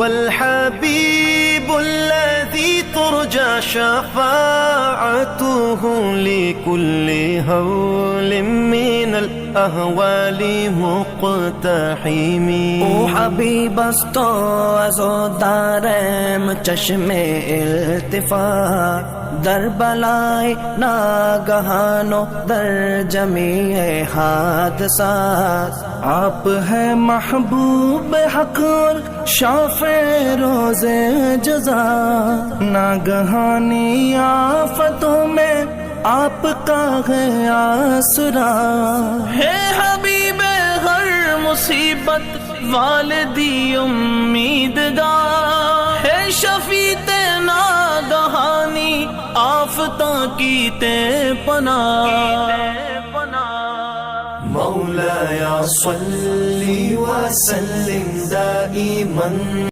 الحبيب الذي ترجى شفاعته لكل هول من الأهوال مقتحم. او حبیب است تو عزادارم چشم التفات، در بلائے ناگہان و در جمیع حادثات. آپ ہے محبوب حق اور شافع روز جزا، ناگہانی آفتوں میں آپ کا ہے آسرا. ہے حبیب ہر مصیبت والدی امیدگار، ہے شفیع ناگہانی آفتاں کی تے پناہ. مولایا صلی وسلم دائما